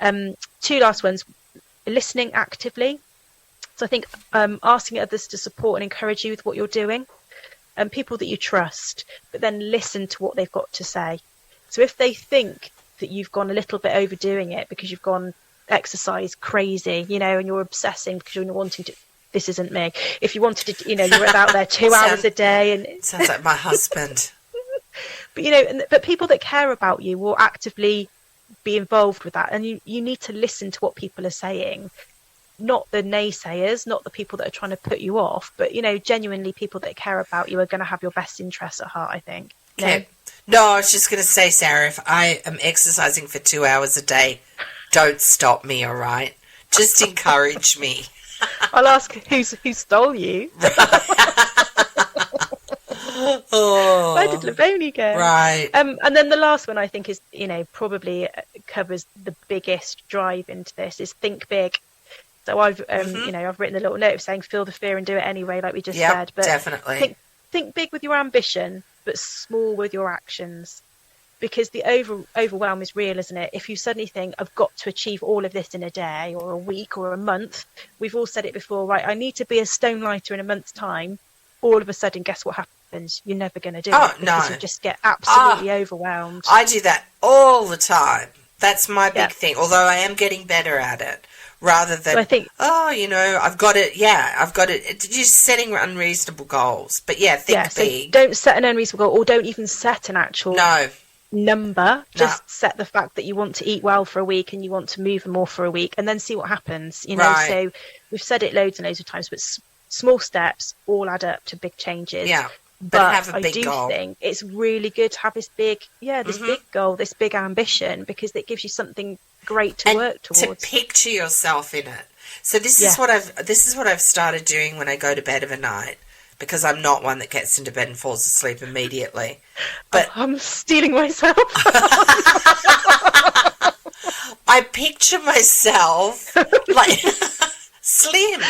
2 last ones. Listening actively. So I think asking others to support and encourage you with what you're doing, and people that you trust, but then listen to what they've got to say. So if they think that you've gone a little bit overdoing it because you've gone exercise crazy, and you're obsessing because you're wanting to... This isn't me. If you wanted to, you're out there 2 hours a day, and sounds like my husband. But but people that care about you will actively be involved with that, and you need to listen to what people are saying, not the naysayers, not the people that are trying to put you off, but genuinely people that care about you are going to have your best interests at heart, I think. Okay. No, I was just going to say, Sarah, if I am exercising for 2 hours a day, don't stop me, all right? Just encourage me. I'll ask who stole you. Oh, where did Lovoni go? Right. And then the last one I think is, probably covers the biggest drive into this, is think big. So I've, I've written a little note saying feel the fear and do it anyway, like we just said. But definitely. Think big with your ambition, but small with your actions. Because the overwhelm is real, isn't it? If you suddenly think, I've got to achieve all of this in a day or a week or a month, we've all said it before, right? I need to be a stone lighter in a month's time. All of a sudden, guess what happens? You're never going to do it because you just get absolutely overwhelmed. I do that all the time. That's my big thing, although I am getting better at it. Rather than, so I think, I've got it. Yeah, I've got it. Just setting unreasonable goals. But think big. So don't set an unreasonable goal, or don't even set an actual number. Just set the fact that you want to eat well for a week and you want to move more for a week, and then see what happens. So we've said it loads and loads of times, but small steps all add up to big changes. Yeah. But have a big I do goal. think it's really good to have this big, big goal, this big ambition, because it gives you something great to work towards. To picture yourself in it. So this is what I've started doing when I go to bed of a night, because I'm not one that gets into bed and falls asleep immediately. But I'm stealing myself. I picture myself like slim.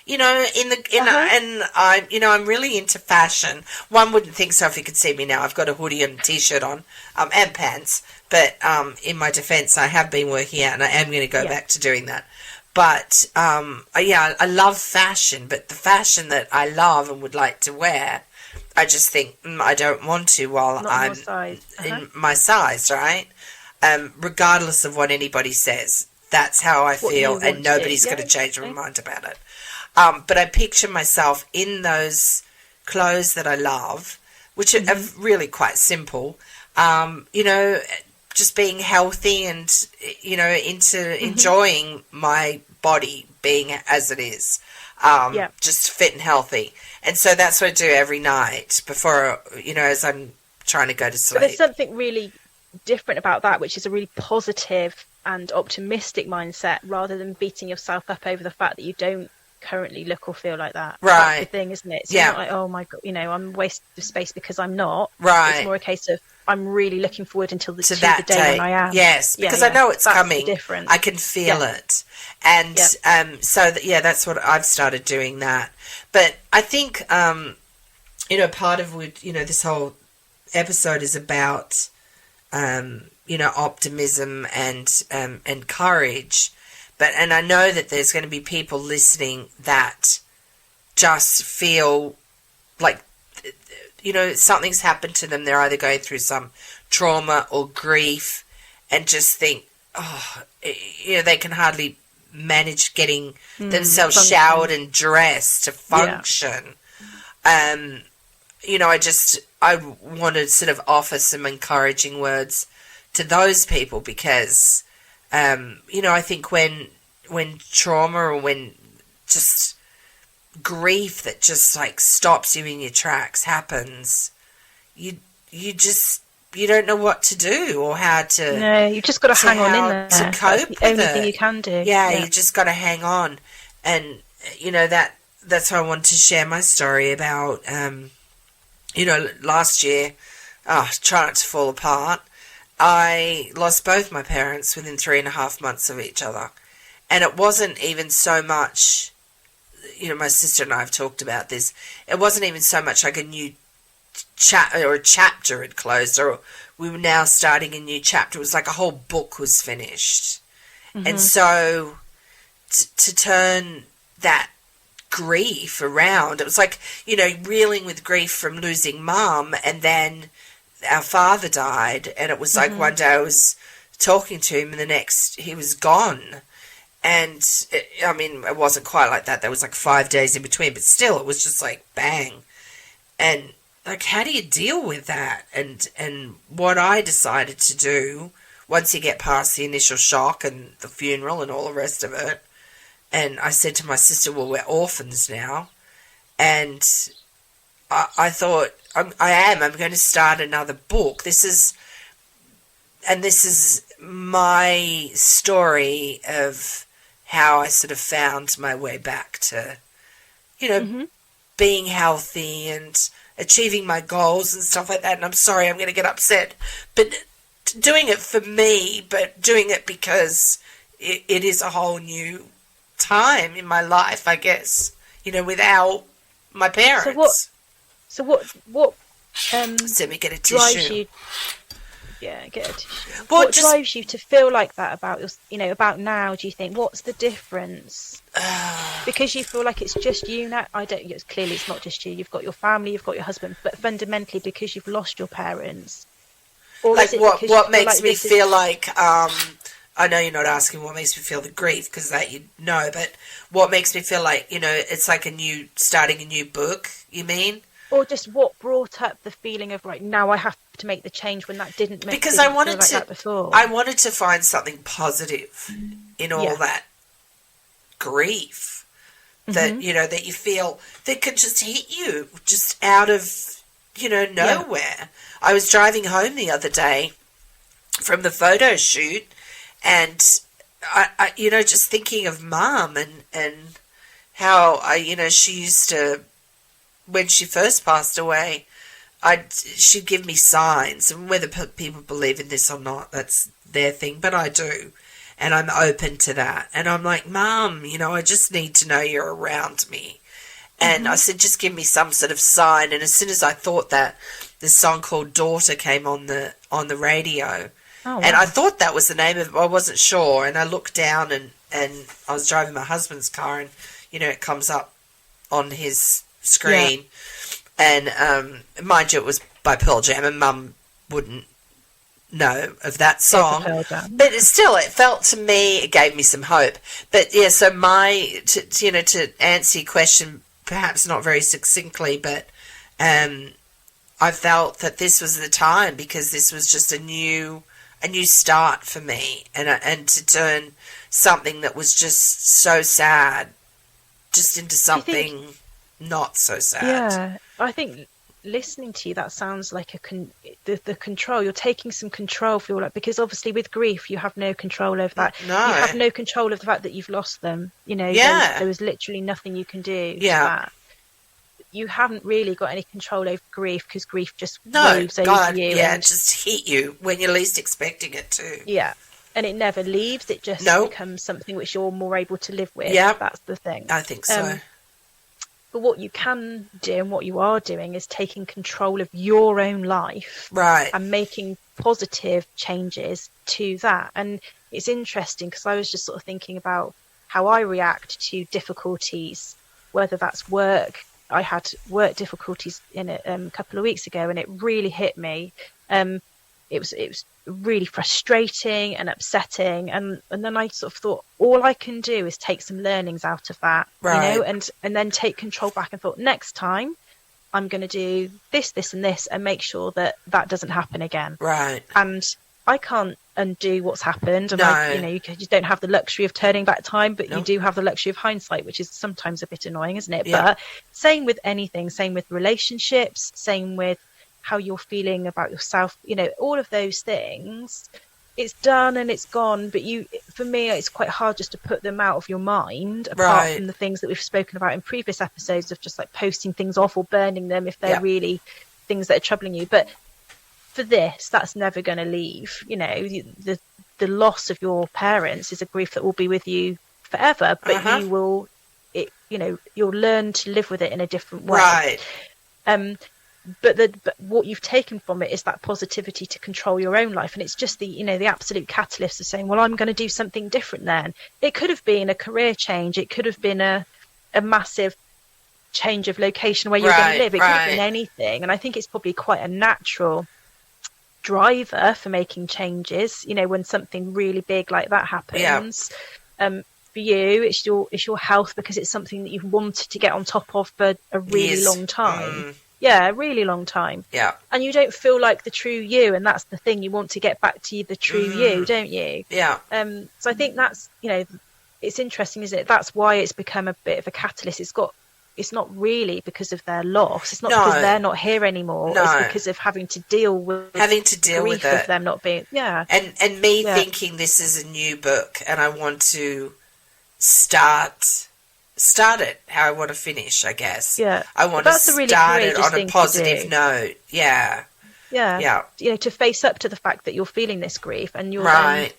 And I'm really into fashion. One wouldn't think so if you could see me now. I've got a hoodie and t-shirt on, and pants. But in my defence, I have been working out, and I am going to go back to doing that. But I love fashion. But the fashion that I love and would like to wear, I just think I don't want to while Not I'm your size. in my size, right? Regardless of what anybody says, that's how I feel, and nobody's going to change my mind about it. But I picture myself in those clothes that I love, which are really quite simple, just being healthy and, into enjoying my body being as it is, just fit and healthy. And so that's what I do every night before, as I'm trying to go to sleep. But there's something really different about that, which is a really positive and optimistic mindset, rather than beating yourself up over the fact that you don't currently look or feel like that. Right. That's the thing, isn't it? So you're not like, oh my God, I'm a waste of space because I'm not. Right. It's more a case of I'm really looking forward to the day when I am. Yes, because I know it's that's coming. Different. I can feel it. And that's what I've started doing that. But I think, part of what, this whole episode is about, optimism and courage. And I know that there's going to be people listening that just feel like, something's happened to them. They're either going through some trauma or grief and just think, they can hardly manage getting themselves showered and dressed to function. I want to sort of offer some encouraging words to those people, because I think when trauma, or when just grief that just like stops you in your tracks happens, you just you don't know what to do or how to. No, you've just got to hang on in there. To cope That's the only thing you can do. Yeah, you just got to hang on, and that's why I wanted to share my story about. Last year, try not to fall apart. I lost both my parents within 3.5 months of each other, and it wasn't even so much. My sister and I have talked about this. It wasn't even so much like a new a chapter had closed, or we were now starting a new chapter. It was like a whole book was finished. Mm-hmm. And so to turn that grief around, it was like, reeling with grief from losing Mum, and then our father died, and it was like one day I was talking to him and the next he was gone. And it wasn't quite like that. There was like 5 days in between, but still it was just like bang. And like, how do you deal with that? And what I decided to do, once you get past the initial shock and the funeral and all the rest of it, and I said to my sister, well, we're orphans now. And I thought, I'm going to start another book. This is my story of how I sort of found my way back to, being healthy and achieving my goals and stuff like that. And I'm sorry, I'm going to get upset, but doing it for me, but doing it because it is a whole new time in my life, I guess, without my parents. So what let me get a drives tissue. You? Yeah, get a tissue. What drives you to feel like that about about now? Do you think, what's the difference? Because you feel like it's just you now. Clearly it's not just you. You've got your family, you've got your husband, but fundamentally because you've lost your parents. Or like what makes me feel like I know you're not asking what makes me feel the grief, because that but what makes me feel like it's like starting a new book, you mean? Or just what brought up the feeling of right now I have to make the change when that didn't make because I wanted like that before. I wanted to find something positive in all that grief that that you feel that could just hit you just out of nowhere. Yeah. I was driving home the other day from the photo shoot, and I just thinking of Mum and how she used to, when she first passed away, she'd give me signs, and whether people believe in this or not, that's their thing, but I do, and I'm open to that. And I'm like, Mum, I just need to know you're around me. And I said, just give me some sort of sign. And as soon as I thought that, this song called Daughter came on the radio. Oh, wow. And I thought that was the name of it. I wasn't sure. And I looked down, and I was driving my husband's car, and, it comes up on his screen. Yeah. And mind you, it was by Pearl Jam, and Mum wouldn't know of that song. But it felt to me, it gave me some hope. But yeah, so to answer your question, perhaps not very succinctly, but I felt that this was the time, because this was just a new start for me, and to turn something that was just so sad just into something not so sad. Yeah, I think listening to you, that sounds like the control. You're taking some control, feel like, because obviously with grief you have no control over that. No. You have no control of the fact that you've lost them. There was literally nothing you can do to that. You haven't really got any control over grief, because grief just waves over you. Yeah, it just hit you when you're least expecting it to. Yeah, and it never leaves. It just becomes something which you're more able to live with. Yeah, that's the thing. I think so. But what you can do, and what you are doing, is taking control of your own life, right, and making positive changes to that. And it's interesting, because I was just sort of thinking about how I react to difficulties, whether that's work. I had work difficulties in it a couple of weeks ago, and it really hit me. It was really frustrating and upsetting, and then I sort of thought, all I can do is take some learnings out of that, right, and then take control back, and thought, next time I'm going to do this, this, and this, and make sure that doesn't happen again. Right. And I can't undo what's happened, and you don't have the luxury of turning back time, but you do have the luxury of hindsight, which is sometimes a bit annoying, isn't it? Yeah. But same with anything, same with relationships, same with how you're feeling about yourself, all of those things, it's done and it's gone. But for me, it's quite hard just to put them out of your mind, apart from the things that we've spoken about in previous episodes of just like posting things off or burning them if they're really things that are troubling you. But for this, that's never going to leave. The loss of your parents is a grief that will be with you forever, but you'll learn to live with it in a different way. But what you've taken from it is that positivity to control your own life, and it's just the absolute catalyst of saying, well, I'm going to do something different. Then it could have been a career change, it could have been a massive change of location where you're going to live, it could have been anything. And I think it's probably quite a natural driver for making changes, when something really big like that happens. For you, it's your health, because it's something that you've wanted to get on top of for a really long time. A really long time. And you don't feel like the true you, and that's the thing, you want to get back to the true you, don't you? So I think that's, it's interesting, isn't it? That's why it's become a bit of a catalyst. It's not really because of their loss. It's not because they're not here anymore. It's because of having to deal with it, of them not being. And me thinking this is a new book, and I want to start it how I want to finish, I guess. I want to start it on a positive note. To face up to the fact that you're feeling this grief, and you're then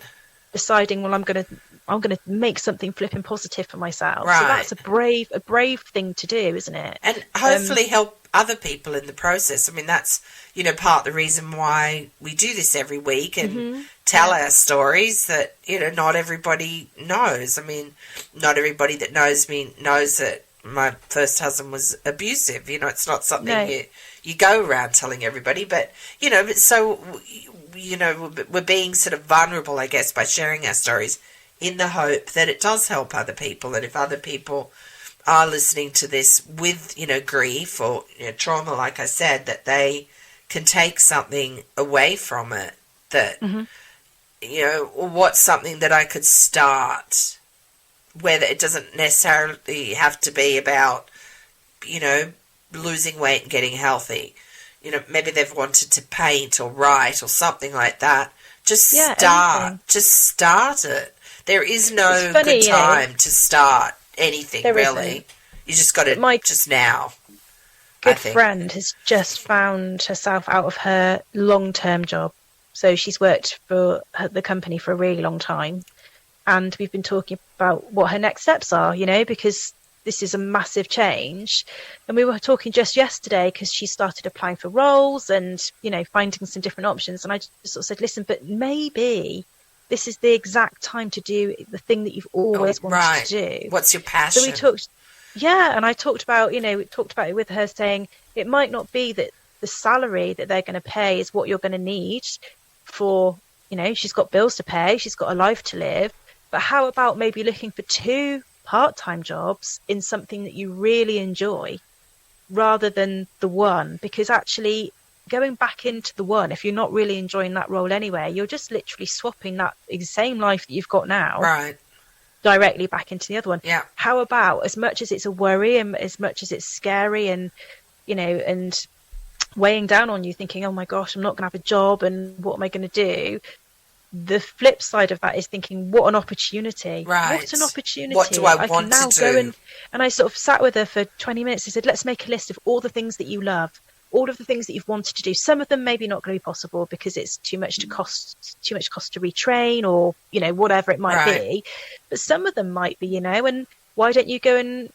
deciding, well, I'm going to make something flipping positive for myself. So that's a brave thing to do, isn't it? And hopefully help other people in the process. I mean, that's, part of the reason why we do this every week and tell our stories that, not everybody knows. I mean, not everybody that knows me knows that my first husband was abusive. It's not something you go around telling everybody, but, so, we're being sort of vulnerable, I guess, by sharing our stories in the hope that it does help other people. And if other people are listening to this with, grief or trauma, like I said, that they can take something away from it, that, or what's something that I could start, whether it doesn't necessarily have to be about, losing weight and getting healthy. Maybe they've wanted to paint or write or something like that. Just start it. There is no good time to start anything, really. Isn't. You just got to just now. Good friend has just found herself out of her long-term job. So she's worked for the company for a really long time. And we've been talking about what her next steps are, because this is a massive change. And we were talking just yesterday because she started applying for roles and, finding some different options. And I just sort of said, listen, but maybe this is the exact time to do the thing that you've always wanted to do. What's your passion? So we talked, and I talked about, we talked about it with her, saying it might not be that the salary that they're going to pay is what you're going to need for, she's got bills to pay, she's got a life to live. But how about maybe looking for 2 part-time jobs in something that you really enjoy rather than the one? Because actually going back into the one, if you're not really enjoying that role anyway, you're just literally swapping that same life that you've got now directly back into the other one. How about, as much as it's a worry and as much as it's scary and and weighing down on you, thinking, oh my gosh, I'm not gonna have a job and what am I going to do? The flip side of that is thinking, what an opportunity. What an opportunity. What do I want to do? Go and I sort of sat with her for 20 minutes and said, let's make a list of all the things that you love, all of the things that you've wanted to do. Some of them maybe not going to be possible because it's too much cost to retrain or, whatever it might be. But some of them might be, and why don't you go and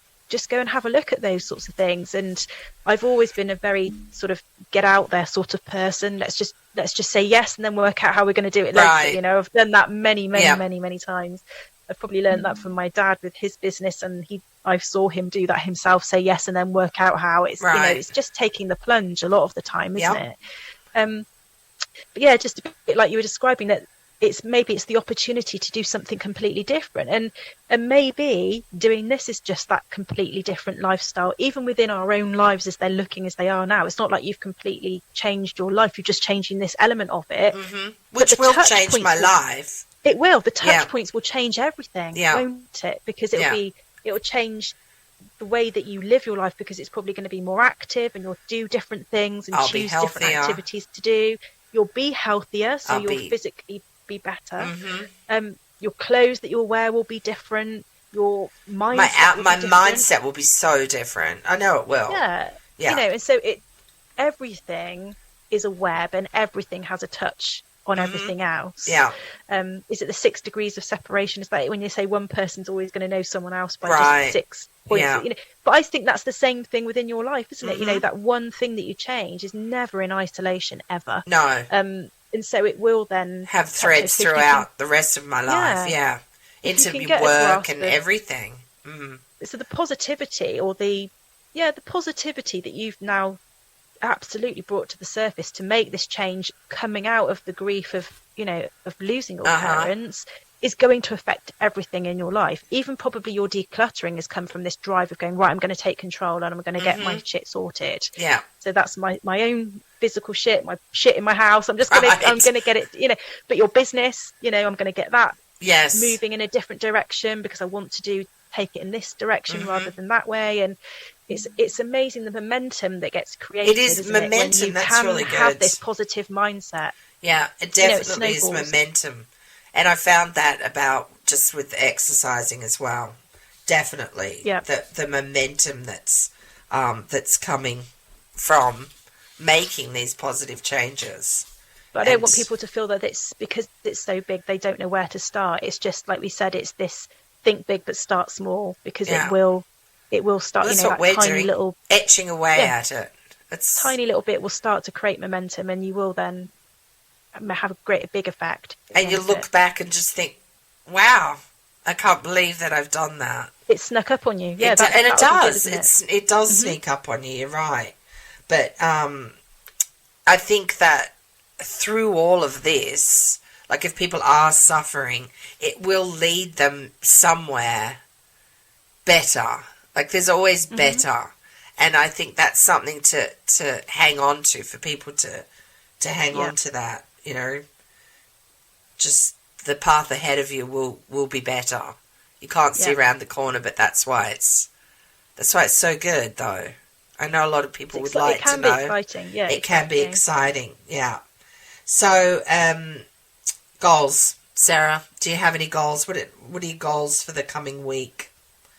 have a look at those sorts of things? And I've always been a very sort of get out there sort of person. Let's just say yes and then work out how we're going to do it later. I've done that many times. I've probably learned that from my dad with his business, and I saw him do that himself, say yes and then work out how. It's it's just taking the plunge a lot of the time, isn't it? But yeah, just a bit like you were describing, that it's the opportunity to do something completely different, and maybe doing this is just that completely different lifestyle, even within our own lives as they're looking as they are now. It's not like you've completely changed your life, you're just changing this element of it, which will change my life. It will. The touch points will change everything, won't it? Because it will change the way that you live your life, because it's probably going to be more active and you'll do different things and choose different activities to do. You'll be healthier, so you'll physically be better. Your clothes that you'll wear will be different. Your mindset my mindset will be so different. I know it will. Yeah. You know, and so everything is a web, and everything has a touch on everything else. Yeah. Is it the 6 degrees of separation? Is that when you say one person's always going to know someone else by just 6 points? Yeah. You know, but I think that's the same thing within your life, isn't it? You know, that one thing that you change is never in isolation ever. No. And so it will then have threads throughout the rest of my life. Yeah. Into your work and everything. So the positivity, or the positivity that you've now absolutely brought to the surface to make this change, coming out of the grief of, you know, of losing your parents, is going to affect everything in your life. Even probably your decluttering has come from this drive of going, right, I'm going to take control and I'm going to get my shit sorted. Yeah. So that's my own physical shit, my shit in my house. I'm just going to, I'm going to get it, you know, but your business, you know, I'm going to get that moving in a different direction because I want to take it in this direction rather than that way. And it's amazing the momentum that gets created. It is momentum. That's really good. Have this positive mindset. Yeah, it definitely is momentum. And I found that about just with exercising as well. Definitely. Yeah. The momentum that's coming from making these positive changes. But I don't want people to feel that it's because it's so big they don't know where to start. It's just like we said, it's this think big but start small, because it will start, well, you know, that tiny doing, little etching away at it. It's tiny little bit will start to create momentum, and you will then have a big effect. And you look back and just think, wow, I can't believe that I've done that. It snuck up on you. Yeah, it does. It does sneak up on you. You're right. But I think that through all of this, like if people are suffering, it will lead them somewhere better. Like there's always better. And I think that's something to hang on to, for people to hang on to that, you know. Just the path ahead of you will be better. You can't see around the corner, but that's why it's so good, though. I know a lot of people would like to know. It can be exciting, yeah. It can be exciting, yeah. So, goals. Sarah, do you have any goals? What are your goals for the coming week?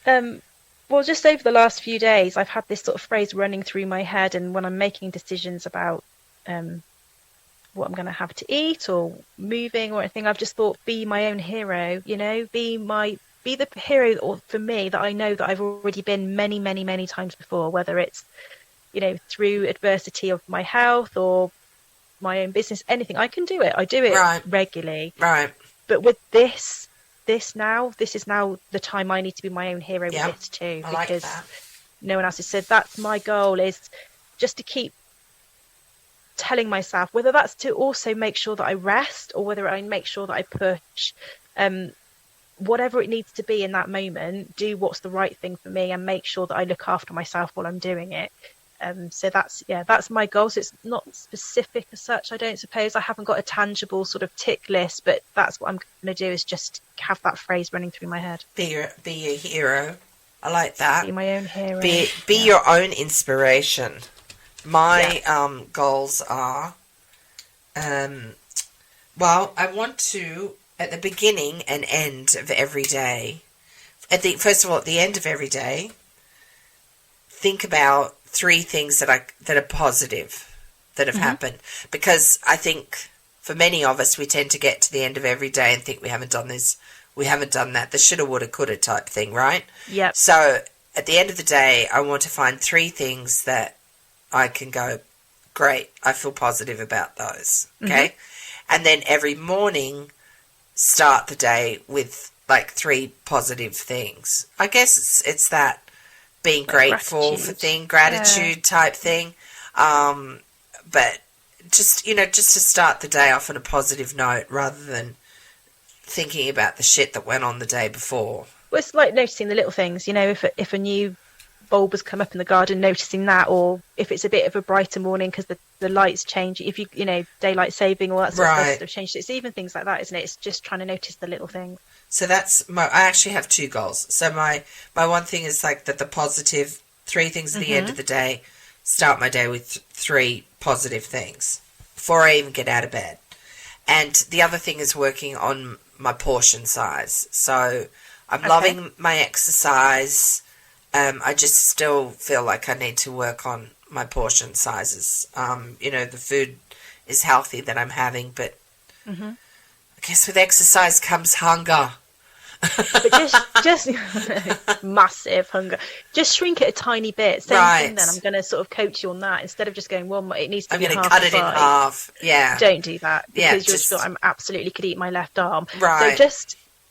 Well, just over the last few days, I've had this sort of phrase running through my head, and when I'm making decisions about what I'm going to have to eat or moving or anything, I've just thought, be my own hero, you know, be the hero for me that I know that I've already been many, many, many times before, whether it's, you know, through adversity of my health or my own business, anything. I can do it. I do it regularly. Right. But with this is now the time I need to be my own hero with this too, because no one else has said that's my goal, is just to keep telling myself, whether that's to also make sure that I rest or whether I make sure that I push, whatever it needs to be in that moment, do what's the right thing for me and make sure that I look after myself while I'm doing it. So that's my goal. So it's not specific as such, I don't suppose. I haven't got a tangible sort of tick list, but that's what I'm going to do, is just have that phrase running through my head. Be a hero. I like that. Be my own hero. Be your own inspiration. My goals are, well, I want to, at the beginning and end of every day, first of all, at the end of every day, think about 3 things that are positive that have happened. Because I think for many of us, we tend to get to the end of every day and think we haven't done this, we haven't done that, the shoulda, woulda, coulda type thing, right? Yeah. So at the end of the day, I want to find 3 things that I can go, great, I feel positive about those, okay? And then every morning, start the day with like 3 positive things. I guess it's that being grateful for gratitude type thing. But just to start the day off on a positive note rather than thinking about the shit that went on the day before. Well, it's like noticing the little things, you know, if a new bulbs come up in the garden, noticing that, or if it's a bit of a brighter morning because the lights change, if you know, daylight saving, all that sort of stuff have changed. It's even things like that, isn't it? It's just trying to notice the little things. So that's I actually have 2 goals. So my one thing is like that the positive 3 things at the end of the day, start my day with 3 positive things before I even get out of bed. And the other thing is working on my portion size. So I'm loving my exercise. I just still feel like I need to work on my portion sizes. You know, the food is healthy that I'm having, but I guess with exercise comes hunger. But just massive hunger. Just shrink it a tiny bit. Same thing then. I'm going to sort of coach you on that. Instead of just going, well, it needs to be half. I'm going to cut it in half. Yeah. Don't do that. Because you're just, I'm absolutely could eat my left arm. Right. So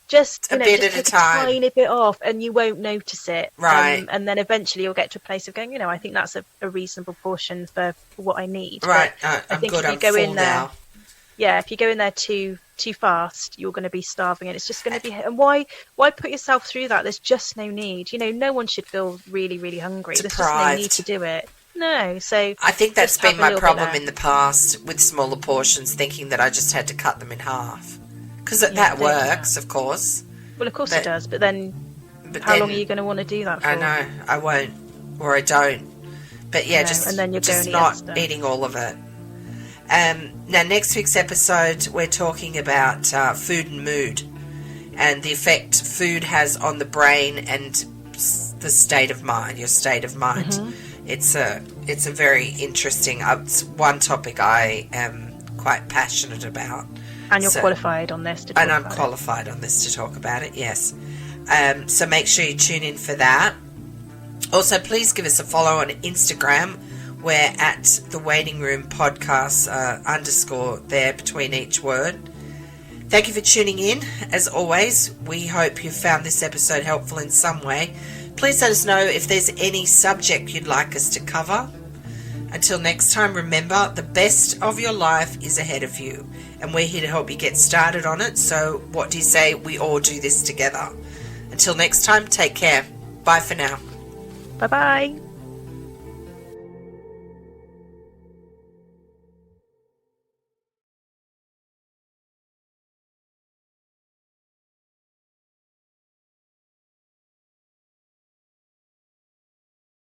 just a bit at a time. Tiny bit off, and you won't notice it. Right. And then eventually you'll get to a place of going, you know, I think that's a reasonable portion for what I need. Right. I think good. if you go in there, now. Yeah, if you go in there too fast, you're going to be starving, and it's just going to be. And why put yourself through that? There's just no need. You know, no one should feel really, really hungry. Deprived. There's just no need to do it. No, so I think that's been my problem in the past with smaller portions, thinking that I just had to cut them in half, because that works, of course. Well, of course it does, but then how long are you going to want to do that for? I know, I won't, or I don't. But yeah, and then you're just not eating all of it. Now, next week's episode, we're talking about food and mood, and the effect food has on the brain and the state of mind, your state of mind. It's a very interesting. It's one topic I am quite passionate about. And you're qualified on this to talk about it. And I'm qualified on this to talk about it, yes. So make sure you tune in for that. Also, please give us a follow on Instagram. We're at the Waiting Room Podcast _ there between each word. Thank you for tuning in. As always, we hope you found this episode helpful in some way. Please let us know if there's any subject you'd like us to cover. Until next time, remember, the best of your life is ahead of you, and we're here to help you get started on it. So what do you say we all do this together? Until next time, take care. Bye for now. Bye-bye.